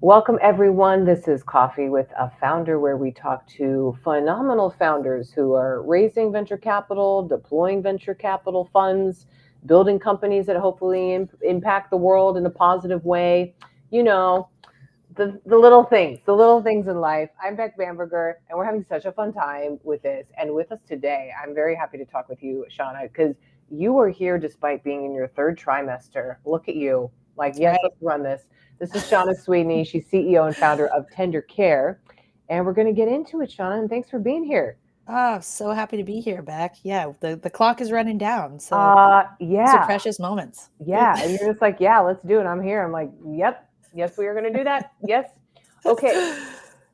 Welcome, everyone. This is Coffee with a Founder, where we talk to phenomenal founders who are raising venture capital, deploying venture capital funds, building companies that hopefully impact the world in a positive way. You know, the little things in life. I'm Beck Bamberger, and we're having such a fun time with this. And with us today, I'm very happy to talk with you, Shauna, because you are here despite being in your third trimester. Look at you. Like, That's yes, right. let's run this. This is Shauna Sweeney. She's CEO and founder of Tendercare. And we're going to get into it, Shauna, and thanks for being here. Oh, so happy to be here, Beck. Yeah, the clock is running down, so these are Yeah, precious moments. yeah. And you're just like, yeah, let's do it. I'm here. I'm like, yep, yes, we are going to do that. Yes. Okay.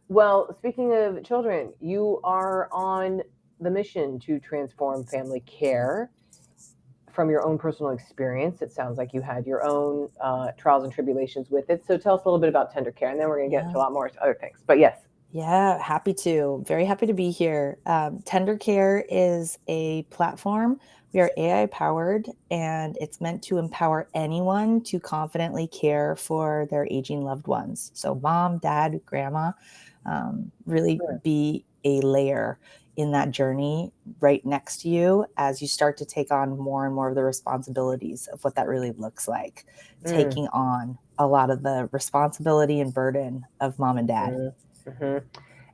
Well, speaking of children, you are on the mission to transform family care from your own personal experience. It sounds like you had your own trials and tribulations with it. So tell us a little bit about tender care, and then we're going to get into Yeah, a lot more other things. But yes. yeah, happy to. Very happy to be here. Tendercare is a platform. We are AI powered, and it's meant to empower anyone to confidently care for their aging loved ones. So, mom, dad, grandma, really Sure. be a layer in that journey right next to you as you start to take on more and more of the responsibilities of what that really looks like, Mm, taking on a lot of the responsibility and burden of mom and dad. mm, hmm.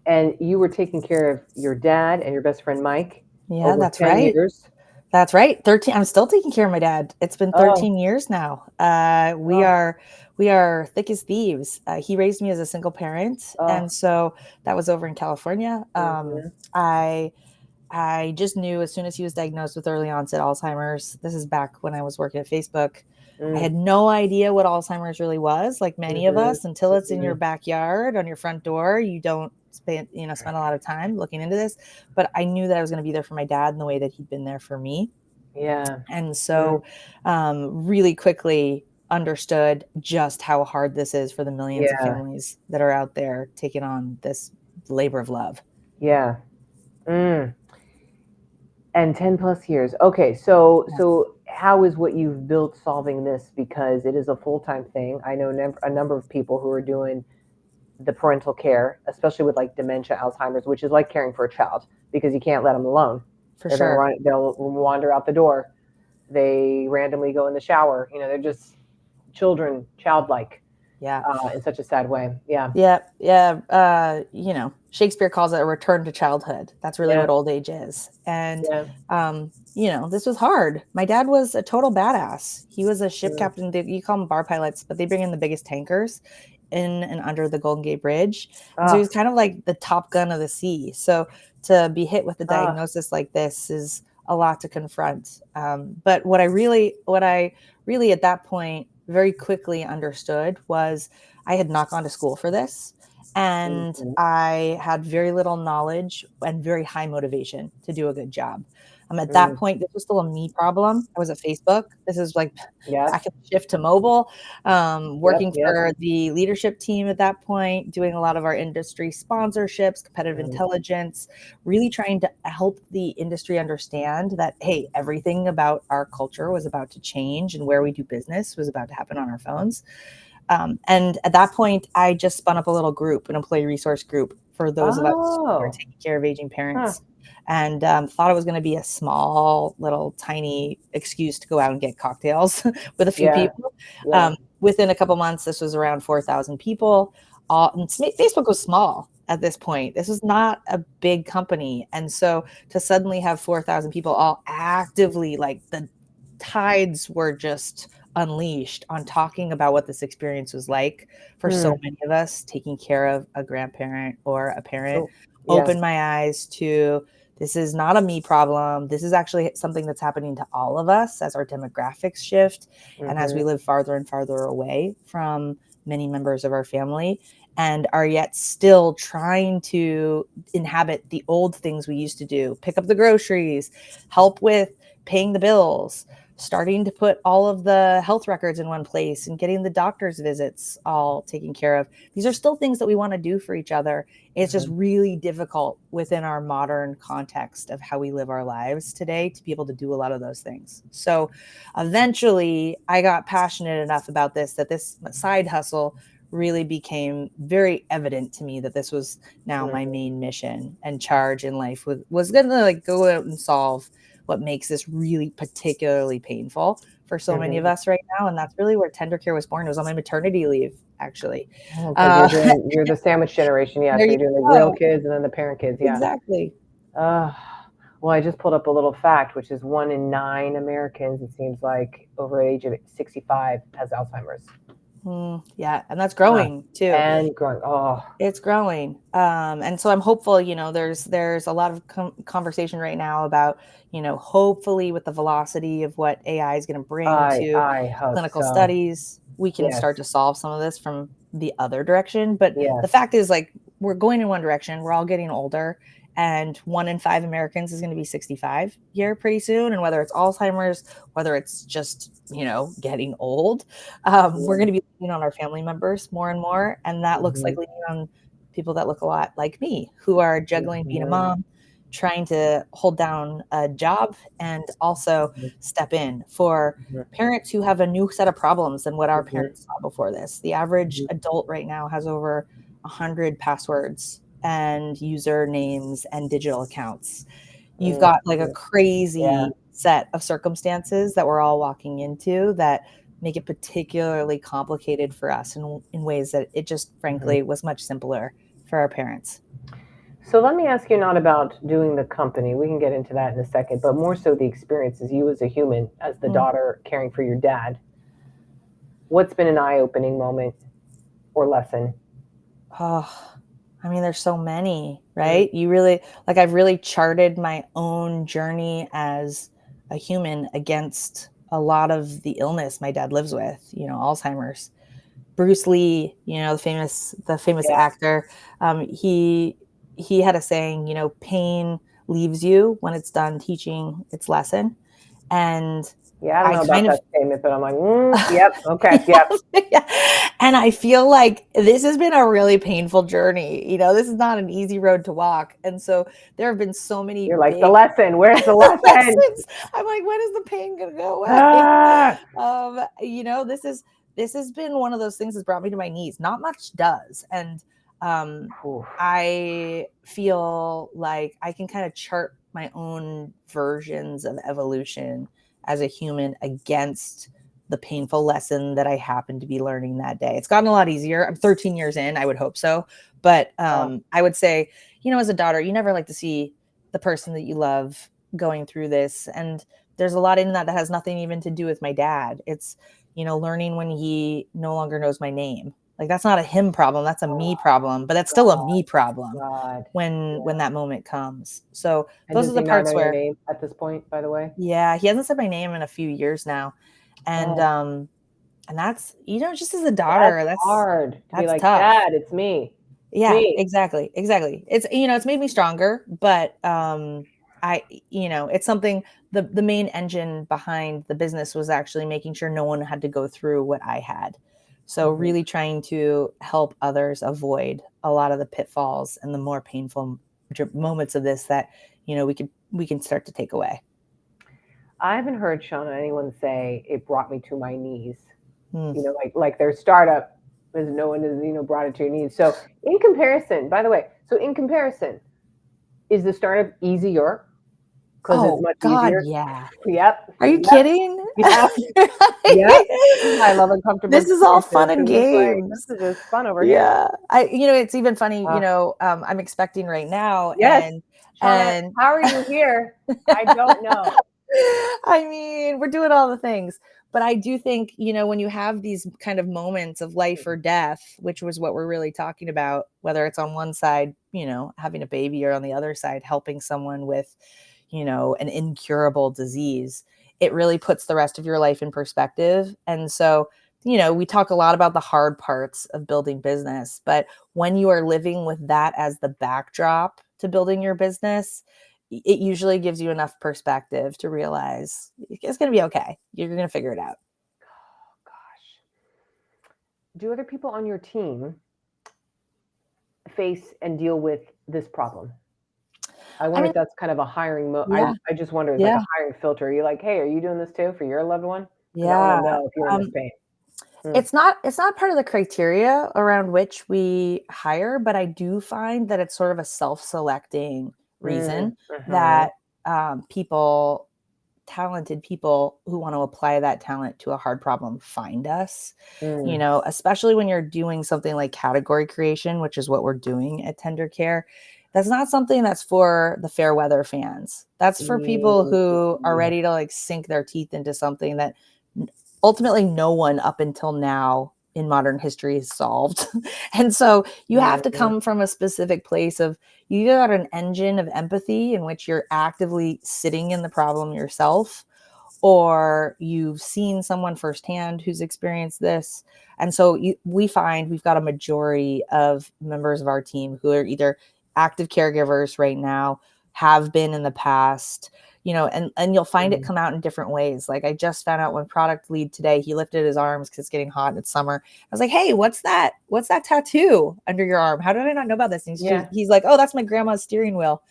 And you were taking care of your dad and your best friend Mike Yeah, over that's 10 right. years. That's right. 13. I'm still taking care of my dad. It's been Oh, 13 years now. We oh, are we are thick as thieves. He raised me as a single parent, oh. and so that was over in California. Hmm. I just knew as soon as he was diagnosed with early onset Alzheimer's. This is back when I was working at Facebook. I Mm, had no idea what Alzheimer's really was, like many of hmm. us, until it's in Hmm. your backyard on your front door. You don't spend a lot of time looking into this. But I knew that I was going to be there for my dad in the way that he'd been there for me. Yeah. And Mm, so, really quickly understood just how hard this is for the millions of yeah. families that are out there taking on this labor of love. Yeah. Mm. And 10 plus years. Okay, so how is what you've built solving this? Because it is a full-time thing. I know a number of people who are doing the parental care, especially with like dementia, Alzheimer's, which is like caring for a child because you can't let them alone. For They're gonna sure. run. They'll wander out the door. They randomly go in the shower. They're just children, childlike, Yeah. in such a sad way. Yeah, Yeah. Yeah. Shakespeare calls it a return to childhood. That's really yeah, what old age is. And, yeah. this was hard. My dad was a total badass. He was a ship Mm. captain. You call them bar pilots, but they bring in the biggest tankers in and under the Golden Gate Bridge. And so he Ah, was kind of like the top gun of the sea. So to be hit with a ah, diagnosis like this is a lot to confront. But what I really at that point very quickly understood was I had not gone to school for this. And mhm, I had very little knowledge and very high motivation to do a good job. At that mm. point, this was still a me problem. I was at Facebook. This is like Yep, back in the shift to mobile, yep, working yep. for the leadership team at that point, doing a lot of our industry sponsorships, competitive Mm, intelligence, really trying to help the industry understand that, hey, everything about our culture was about to change and where we do business was about to happen on our phones. And at that point, I just spun up a little group, an employee resource group for those of us who are oh, taking care of aging huh, parents. And thought it was going to be a small, little, tiny excuse to go out and get cocktails with a few yeah, people. yeah. Within a couple months, this was around 4,000 people. And Facebook was small at this point. This was not a big company. And so to suddenly have 4,000 people all actively, like the tides were just unleashed on talking about what this experience was like for so Mm, many of us taking care of a grandparent or a parent oh, yeah. opened my eyes to this is not a me problem. This is actually something that's happening to all of us as our demographics shift and as we Mhm. live farther and farther away from many members of our family and are yet still trying to inhabit the old things we used to do, pick up the groceries, help with paying the bills, starting to put all of the health records in one place and getting the doctor's visits all taken care of. These are still things that we want to do for each other. It's just Mhm. really difficult within our modern context of how we live our lives today to be able to do a lot of those things. So eventually I got passionate enough about this that this side hustle really became very evident to me that this was now my main mission and charge in life, was going to like go out and solve what makes this really particularly painful for so many of us right now. And that's really where Tendercare was born. It was on my maternity leave, actually. Because you're the sandwich generation. Yeah. So you're doing like real kids and then the parent kids. Yeah. Exactly. Well, I just pulled up a little fact, which is 1 in 9 Americans, it seems like, over age of 65 has Alzheimer's. Yeah, and that's growing too. And growing. Oh, it's growing. And so I'm hopeful, you know, there's a lot of conversation right now about, you know, hopefully with the velocity of what AI is going to bring to clinical studies, we can start to solve some of this from the other direction. But the fact is, like, we're going in one direction. We're all getting older. And 1 in 5 Americans is going to be 65 here pretty soon. And whether it's Alzheimer's, whether it's just, you know, getting old, we're going to be leaning on our family members more and more. And that looks like leaning on people that look a lot like me, who are juggling being a mom, trying to hold down a job, and also step in for parents who have a new set of problems than what our parents saw before this. The average adult right now has over 100 passwords and usernames and digital accounts. You've got like a crazy set of circumstances that we're all walking into that make it particularly complicated for us in ways that it just frankly was much simpler for our parents. So let me ask you, not about doing the company, we can get into that in a second, but more so the experiences, you as a human, as the daughter caring for your dad. What's been an eye-opening moment or lesson? Oh, I mean, there's so many, right? You really, like, I've really charted my own journey as a human against a lot of the illness my dad lives with, you know, Alzheimer's. Bruce Lee, you know, the famous actor, he had a saying, you know, pain leaves you when it's done teaching its lesson. And I don't know about that statement, but I'm like, yep, okay, yep. And I feel like this has been a really painful journey. You know, this is not an easy road to walk. And so there have been so many. You're like, the lesson, where's the lesson? I'm like, when is the pain going to go away? You know, this has been one of those things that's brought me to my knees. Not much does. And I feel like I can kind of chart my own versions of evolution as a human against the painful lesson that I happened to be learning that day. It's gotten a lot easier. I'm 13 years in, I would hope so. But I would say, you know, as a daughter, you never like to see the person that you love going through this. And there's a lot in that has nothing even to do with my dad. It's, you know, learning when he no longer knows my name. Like, that's not a him problem. That's a me problem, but that's still a me problem when that moment comes. So those are the parts where, your name at this point, by the way. Yeah, he hasn't said my name in a few years now. And that's, you know, just as a daughter, that's hard to be like, tough. Dad, it's me. Yeah, exactly. It's, you know, it's made me stronger, but you know, it's something, the main engine behind the business was actually making sure no one had to go through what I had. So really trying to help others avoid a lot of the pitfalls and the more painful moments of this that, you know, we can start to take away. I haven't heard, Shauna, anyone say it brought me to my knees. You know, like their startup, as no one has, you know, brought it to your knees. So in comparison, by the way, is the startup easier? Because it's much easier. Yeah. Yep. Are you kidding? Yep. Yep. I love uncomfortable. This is all fun and games. This is just fun over here. Yeah. You know, it's even funny, you know, I'm expecting right now. Yes. And how are you here? I don't know. I mean, we're doing all the things, but I do think, you know, when you have these kind of moments of life or death, which was what we're really talking about, whether it's on one side, you know, having a baby, or on the other side, helping someone with, you know, an incurable disease, it really puts the rest of your life in perspective. And so, you know, we talk a lot about the hard parts of building business, but when you are living with that as the backdrop to building your business, it usually gives you enough perspective to realize it's going to be okay. You're going to figure it out. Oh, gosh. Do other people on your team face and deal with this problem? I wonder if that's kind of a hiring I just wonder, like a hiring filter. Are you like, hey, are you doing this too for your loved one? Yeah. I want to know if you're in this pain. It's not part of the criteria around which we hire, but I do find that it's sort of a self-selecting reason Mm-hmm. that talented people who want to apply that talent to a hard problem find us, Mm. especially when you're doing something like category creation, which is what we're doing at Tendercare. That's not something that's for the fair weather fans. That's for people who are Yeah. ready to like sink their teeth into something that ultimately no one up until now in modern history is solved. And so you have to come from a specific place of you either got an engine of empathy in which you're actively sitting in the problem yourself, or you've seen someone firsthand who's experienced this. And so we find we've got a majority of members of our team who are either active caregivers right now, have been in the past, and you'll find it come out in different ways. Like I just found out when product lead today, he lifted his arms because it's getting hot and it's summer. I was like, hey, what's that? What's that tattoo under your arm? How did I not know about this? And he's like, oh, that's my grandma's steering wheel.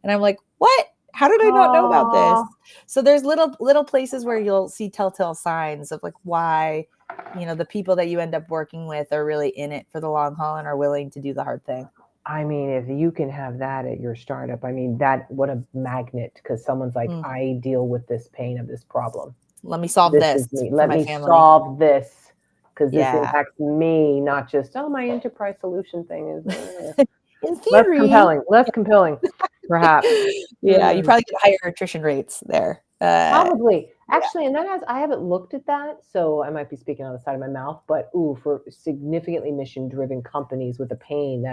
And I'm like, what? How did I not know about this? So there's little places where you'll see telltale signs of like why, the people that you end up working with are really in it for the long haul and are willing to do the hard thing. I mean, if you can have that at your startup, I mean, what a magnet, because someone's like, I deal with this pain of this problem. Let me solve This this is me. for Let my me family. solve this because this Yeah. impacts me, not just, oh, my enterprise solution thing is in less theory. compelling, perhaps. Yeah, you probably get higher attrition rates there. Probably. Yeah. Actually, and I haven't looked at that, so I might be speaking on the side of my mouth, but for significantly mission-driven companies with a pain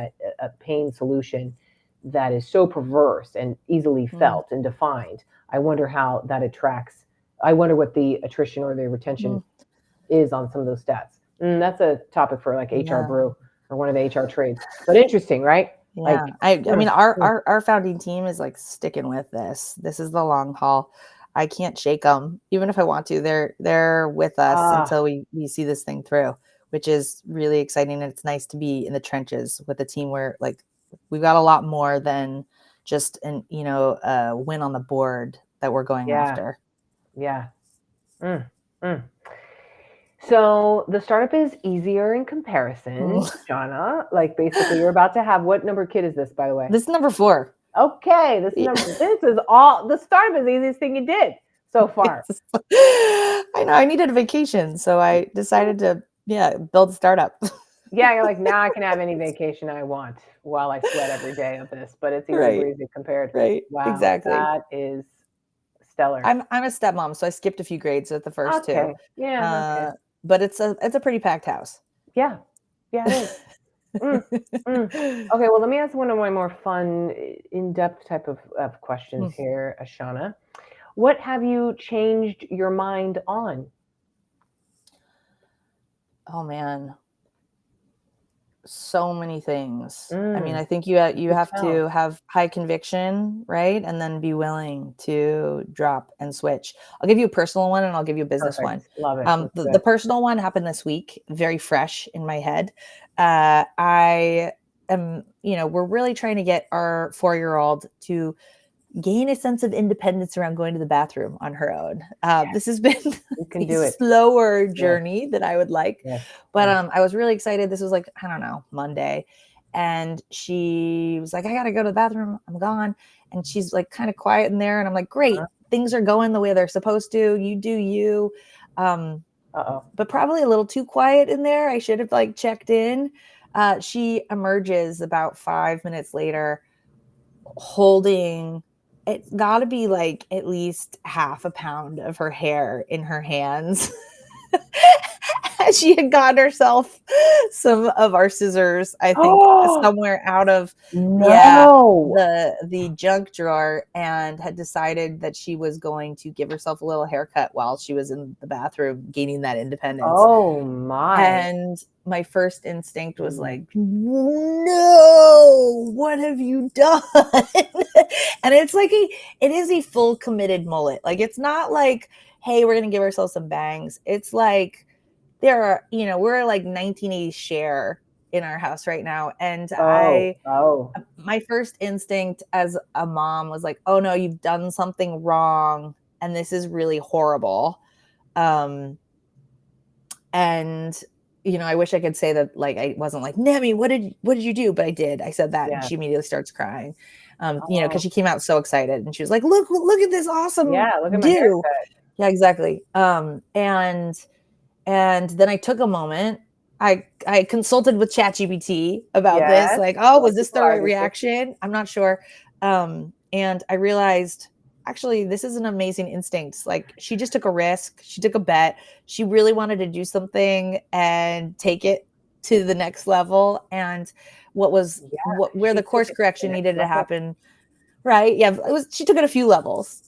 solution that is so perverse and easily felt and defined, I wonder how that attracts. I wonder what the attrition or the retention is on some of those stats. That's a topic for like HR brew or one of the HR trades. But interesting, right? Yeah. Like, I mean, our founding team is like sticking with this. This is the long haul. I can't shake them, even if I want to. They're with us until we see this thing through, which is really exciting. And it's nice to be in the trenches with a team where like we've got a lot more than just a win on the board that we're going after. Yeah. So the startup is easier in comparison, Shauna. Like basically, you're about to have what number kid is this, by the way? This is number 4. Okay, this is all the startup is the easiest thing you did so far. I know I needed a vacation, so I decided to build a startup. Yeah, you're like, now I can have any vacation I want while I sweat every day of this, but it's easy breezy compared. Right. Wow, Exactly. that is stellar. I'm a stepmom, so I skipped a few grades at the first 2. Yeah. But it's a pretty packed house. Yeah. Yeah, it is. Okay, well, let me ask one of my more fun, in-depth type of questions here, Shauna. What have you changed your mind on? Oh man, so many things. I mean, I think you have to have high conviction, right? And then be willing to drop and switch. I'll give you a personal one and I'll give you a business one. Love it. The personal one happened this week, very fresh in my head. I am, we're really trying to get our 4-year-old to gain a sense of independence around going to the bathroom on her own. This has been a slower journey than I would like, but I was really excited. This was like, I don't know, Monday. And she was like, I got to go to the bathroom. I'm gone. And she's like kind of quiet in there. And I'm like, great, things are going the way they're supposed to. You do you. But probably a little too quiet in there. I should have like checked in. She emerges about 5 minutes later holding, it's got to be like at least half a pound of her hair in her hands. She had gotten herself some of our scissors, I think, somewhere out of the junk drawer, and had decided that she was going to give herself a little haircut while she was in the bathroom gaining that independence. Oh my. And my first instinct was like, no, what have you done? And it's like it is a full committed mullet. Like, it's not like, hey, we're going to give ourselves some bangs. It's like, there are, we're like 1980s Cher in our house right now. And my first instinct as a mom was like, oh no, you've done something wrong. And this is really horrible. And I wish I could say that, like, I wasn't like, Nemi, what did you do? But I did. I said that, and Yeah. she immediately starts crying. Oh, Because she came out so excited, and she was like, look at this awesome yeah. Look at my do. haircut. Yeah, exactly. And then I took a moment. I consulted with ChatGPT about this, Yes. like, oh, Like was this the people are right these days. reaction? I'm not sure. And I realized, actually, this is an amazing instinct. Like, she just took a risk. She took a bet. She really wanted to do something and take it to the next level. And Yeah. where She the took course it to the correction next needed to level. happen. Right. Yeah. She took it a few levels.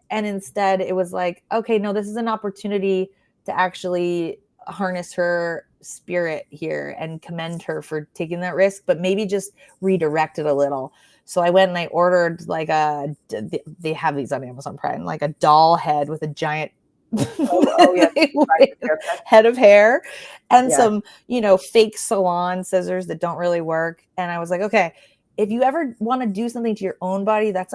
And instead it was like, okay, no, this is an opportunity to actually harness her spirit here and commend her for taking that risk, but maybe just redirect it a little. So I went and I ordered like they have these on Amazon Prime, like a doll head with a giant Oh yes. Practice haircut. head of hair and Yes. some, fake salon scissors that don't really work. And I was like, okay, if you ever want to do something to your own body, that's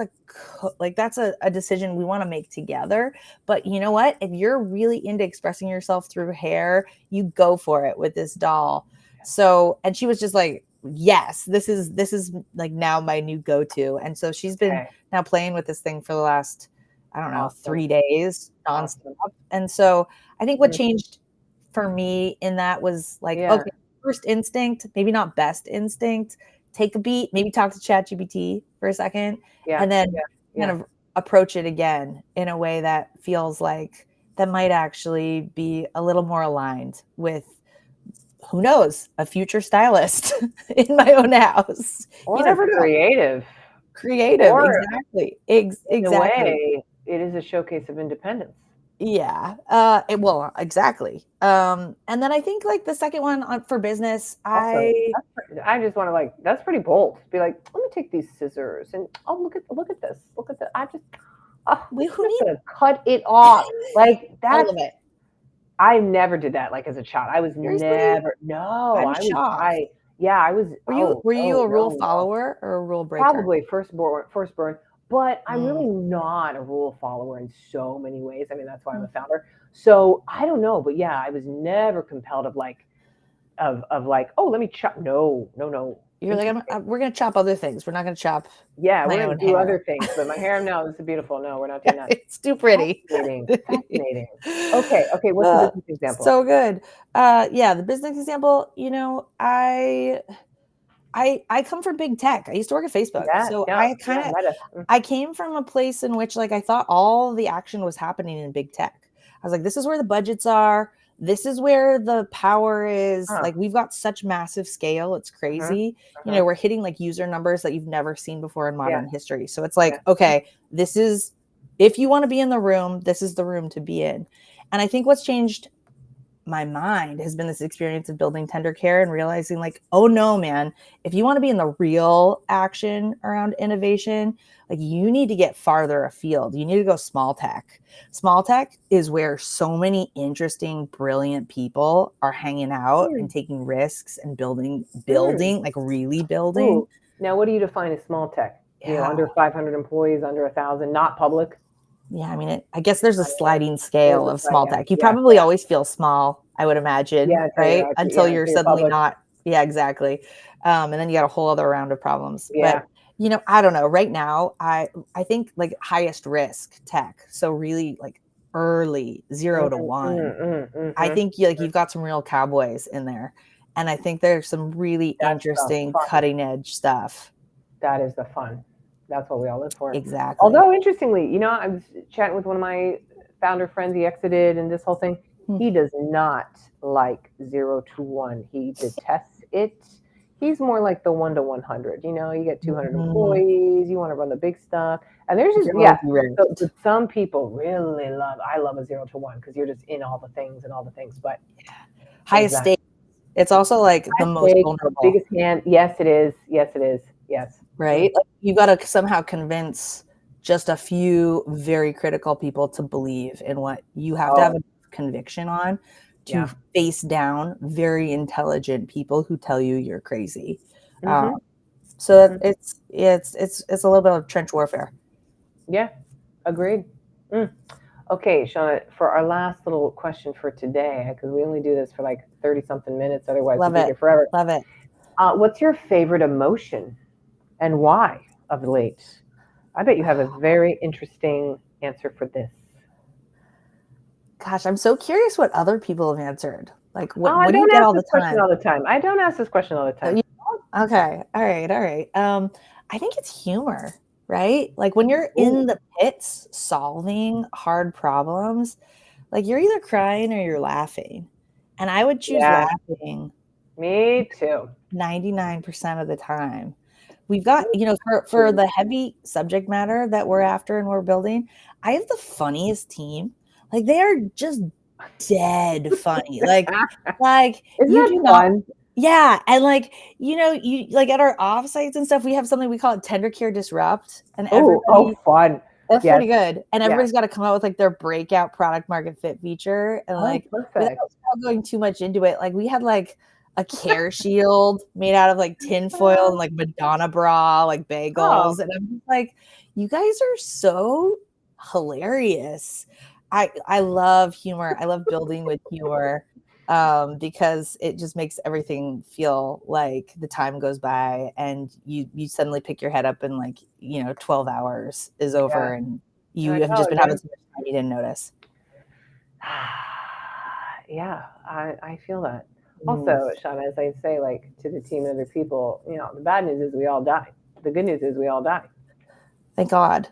that's a decision we want to make together. But you know what? If you're really into expressing yourself through hair, you go for it with this doll. So, and she was just like, yes, this is like now my new go-to. And so she's been Okay. now playing with this thing for the last, I don't know, Awesome. 3 days nonstop. Awesome. And so I think what Mm, changed for me in that was like, yeah. okay, first instinct, maybe not best instinct, take a beat, maybe talk to ChatGPT for a second, Yeah. and then Yeah. kind Yeah. of approach it again in a way that feels like that might actually be a little more aligned with, who knows, a future stylist in my own house. You Or a never know. creative. Creative, Or exactly. in a Exactly. way, it is a showcase of independence. Yeah. Well, exactly. And then I think like the second one for business, Also, I just want to like that's pretty bold. Be like, let me take these scissors and oh look at this. Look at that. Oh, who I'm just needs gonna cut it off. Like I that's love it. I never did that like as a child. I was Seriously? never no, I'm shocked. I yeah, I was oh Were you no, a rule no, no. follower or a rule breaker? Probably firstborn, but I'm Mm, really not a rule follower in so many ways. I mean, that's why I'm a founder. So I don't know, but yeah, I was never compelled of like of like, oh, let me chop. No, no, no. You're like, Interesting. we're gonna chop other things. We're not gonna chop Yeah, we're my gonna own do hair. other things, but my hair, no, this is beautiful. No, we're not doing that. It's too pretty. Fascinating, fascinating. Okay, okay. What's the Uh, business example? so good. Yeah, the business example, I come from big tech. I used to work at Facebook. Yeah, So yeah, yeah. Meta. Mm, I came from a place in which like I thought all the action was happening in big tech. I was like, this is where the budgets are. This is where the power is. huh. Like we've got such massive scale. It's Uh-huh, crazy. uh-huh. We're hitting like user numbers that you've never seen before in Yeah, modern history. So it's yeah. like, okay, this is, if you want to be in the room, this is the room to be in. And I think what's changed my mind has been this experience of building Tendercare and realizing like, oh no, man, if you want to be in the real action around innovation, like you need to get farther afield. You need to go small tech. Small tech is where so many interesting, brilliant people are hanging out Hmm, and taking risks and hmm. like really building. Ooh. Now, what do you define as small tech? Yeah. Under 500 employees, under 1,000, not public. Yeah, I mean, I guess there's a sliding There's scale a of slight, small yeah, tech. You yeah, probably yeah, always feel small, I would imagine, yeah. right? Until Yeah, you're until you're suddenly public. not. Yeah, exactly. And then you got a whole other round of problems. But Yeah. I don't know. Right now, I think like highest risk tech. So really like early 0 to 1. I Mm-hmm. think you've got some real cowboys in there, and I think there's some really That's the interesting fun. cutting edge stuff. That is the fun. That's what we all live for. Exactly. Although interestingly, I was chatting with one of my founder friends. He exited, and this whole thing. Hmm. He does not like 0 to 1. He detests it. He's more like the 1 to 100. You get 200 Mhm. employees. You want to run the big stuff, and there's just yeah. Rosy So, risk. but some people really love. I love a 0 to 1 because you're just in all the things and all the things. But Highest exactly. stake. It's also like the High most stakes, the vulnerable, biggest hand. Yes, it is. Yes, it is. Yes. Mm. right? Like you got to somehow convince just a few very critical people to believe in what you have to have Oh, a conviction on to yeah. face down very intelligent people who tell you you're crazy. Um, Mhm. so Mhm. it's a little bit of trench warfare. Yeah. Agreed. Mm. Okay, Shauna, for our last little question for today, because we only do this for like 30 something minutes, otherwise we'd Love be it. here forever. Love it. What's your favorite emotion and why of late? I bet you have a very interesting answer for this. Gosh, I'm so curious what other people have answered. Like, Oh, I what do you don't get ask all this the question time? all the time. I don't ask this question all the Oh, time. okay. All right. All right. I think it's humor, right? Like when you're Ooh, in the pits solving hard problems, like you're either crying or you're laughing. And I would choose yeah, laughing me too. 99% of the time. We've got, Me for too. the heavy subject matter that we're after and we're building, I have the funniest team. Like they are just dead funny. Like Isn't you that do not, fun? yeah. And like, you like at our offsites and stuff, we have something we call it Tendercare Disrupt. And Oh, everybody, fun. that's Yes, pretty good. And yeah. everybody's got to come out with like their breakout product market fit feature. And Oh, like without perfect. going too much into it, like we had like a care shield made out of like tinfoil and like Madonna bra, like Oh, bagels. And I'm just like, you guys are so hilarious. I love humor. I love building with humor because it just makes everything feel like the time goes by and you suddenly pick your head up and like 12 hours is yeah. over and you I have know, just been having dude. so much time you didn't notice. Yeah, I feel that. Mm, Also, Shauna, as I say, like to the team and other people, the bad news is we all die. The good news is we all die. thank God.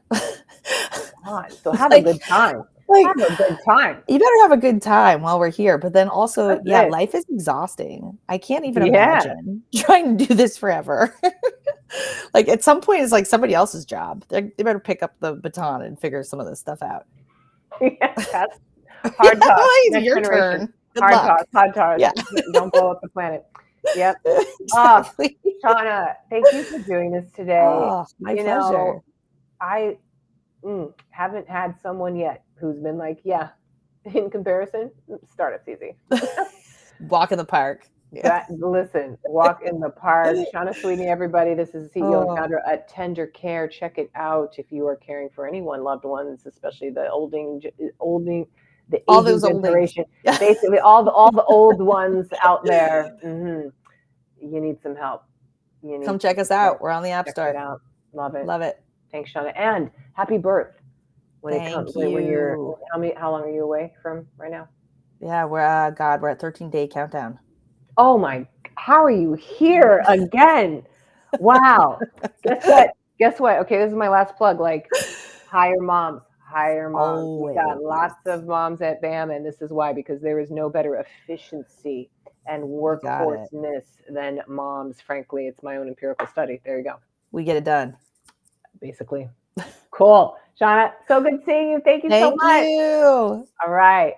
God, so have a like good time. like Have a good time. you better have a good time while we're here. But then also, That's yeah, it. life is exhausting. I can't even Yeah. imagine trying to do this forever. Like at some point, it's like somebody else's job. They better pick up the baton and figure some of this stuff out. Yeah. That's Yeah, hard talk. it's Next your generation. turn. Good Hard luck. talk. Hard talk. Yeah, Don't blow up the planet. Yep. Ah, exactly. Shauna, thank you for doing this today. Oh, my You know, pleasure. I haven't had someone yet who's been like, yeah, in comparison, startup's easy. Walk in the park. Yeah. That listen, walk in the park. Shauna Sweeney, everybody. This is the CEO and Oh, founder at Tendercare. Check it out if you are caring for anyone, loved ones, especially the all aging those oldings. generation. Yeah. Basically, all the old ones out there. You need some help. You Come need some check us support. out. We're on the App Check it Store. out. Love it. Love it. Thanks, Shauna, and happy birth. When it comes, Thank when you're you. how long are you away from right now? Yeah, we're at 13-day countdown. Oh my, how are you here again? Wow. Guess what? Guess what? Okay, this is my last plug. Like, hire moms, hire moms. We got Always. lots of moms at BAM, and this is why, because there is no better efficiency and You got it. workforceness than moms. Frankly, it's my own empirical study. There you go. We get it done. Basically. Cool. Shauna, so good seeing you. Thank you so Thank much. you. All right.